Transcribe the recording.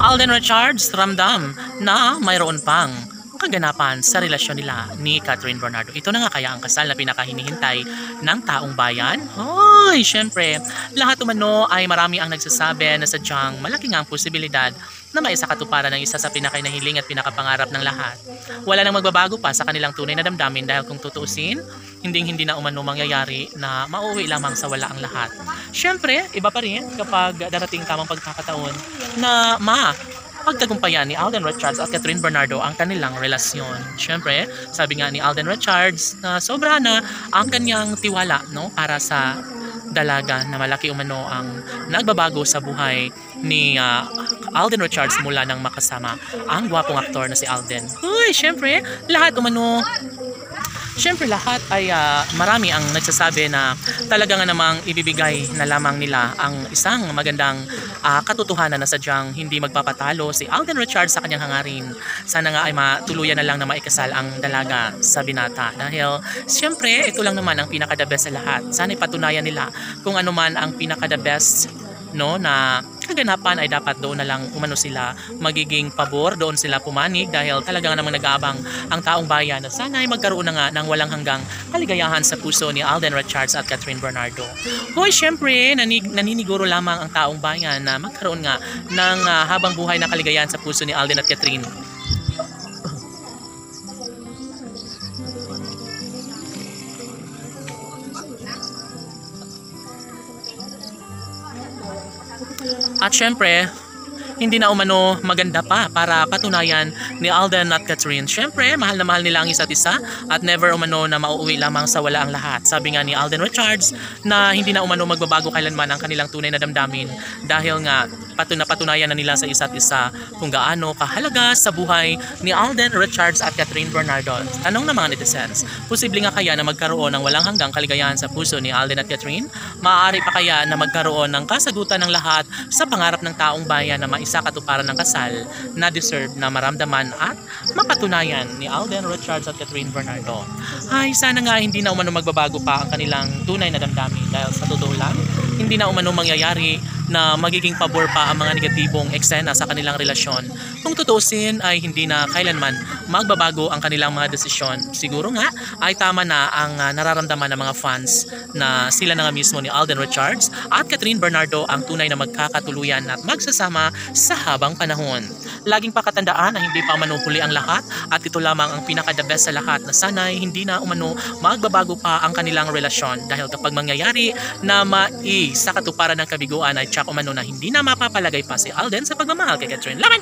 Alden Richards ramdam na mayroon pang kaganapan sa relasyon nila ni Catherine Bernardo. Ito na nga kaya ang kasal na pinakahinihintay ng taong bayan? Hoy, syempre, lahat umano ay marami ang nagsasabi na sadyang malaki nga ang posibilidad na maisakatuparan ng isa sa pinakahinahiling at pinakapangarap ng lahat. Wala nang magbabago pa sa kanilang tunay na damdamin dahil kung tutuusin, hindi na umano mangyayari na mauwi lamang sa wala ang lahat. Syempre, iba pa rin kapag darating tamang pagkakataon na pagtagumpayan ni Alden Richards at Catherine Bernardo ang kanilang relasyon. Siyempre, sabi nga ni Alden Richards na sobra na ang kanyang tiwala para sa dalaga na malaki umano ang nagbabago sa buhay ni Alden Richards mula nang makasama ang gwapong aktor na si Alden. Uy, siyempre, lahat ay marami ang nagsasabi na talaga nga namang ibibigay na lamang nila ang isang magandang katotohanan na sadyang hindi magpapatalo si Alden Richards sa kanyang hangarin. Sana nga ay matuluyan na lang na maikasal ang dalaga sa binata. Dahil siyempre ito lang naman ang pinaka-the best sa lahat. Sana ipatunayan nila kung ano man ang pinaka-the best na kaganapan ay dapat doon na lang umano sila magiging pabor, doon sila pumanig dahil talaga namang nag-aabang ang taong bayan na sana ay magkaroon na nga ng walang hanggang kaligayahan sa puso ni Alden Richards at Catherine Bernardo. Hoy, syempre, naniniguro lamang ang taong bayan na magkaroon nga ng habang buhay na kaligayahan sa puso ni Alden at Catherine. At syempre, hindi na umano maganda pa para patunayan ni Alden at Catherine. Syempre, mahal na mahal nila ang isa't isa at never umano na mauuwi lamang sa wala ang lahat. Sabi nga ni Alden Richards na hindi na umano magbabago kailanman ang kanilang tunay na damdamin dahil nga patunayan na nila sa isa't isa kung gaano kahalaga sa buhay ni Alden Richards at Catherine Bernardo. Tanong ng mga netizens, posible nga kaya na magkaroon ng walang hanggang kaligayahan sa puso ni Alden at Catherine? Maaari pa kaya na magkaroon ng kasagutan ng lahat sa pangarap ng taong bayan na maisakatuparan ng kasal na deserve na maramdaman at mapatunayan ni Alden Richards at Catherine Bernardo? Ay, sana nga hindi na umano magbabago pa ang kanilang tunay na damdamin dahil sa totoo lang, hindi na umano mangyayari na magiging pabor pa ang mga negatibong eksena sa kanilang relasyon. Kung tutusin ay hindi na kailanman magbabago ang kanilang mga desisyon. Siguro nga ay tama na ang nararamdaman ng mga fans na sila na nga mismo ni Alden Richards at Catherine Bernardo ang tunay na magkakatuluyan at magsasama sa habang panahon. Laging pakatandaan na hindi pa manuhuli ang lahat at ito lamang ang pinaka-the best sa lahat na sana'y hindi na umano magbabago pa ang kanilang relasyon dahil kapag mangyayari na sa katuparan ng kabiguan ay tsak umano na hindi na mapapalagay pa si Alden sa pagmamahal kay Catherine. Laban!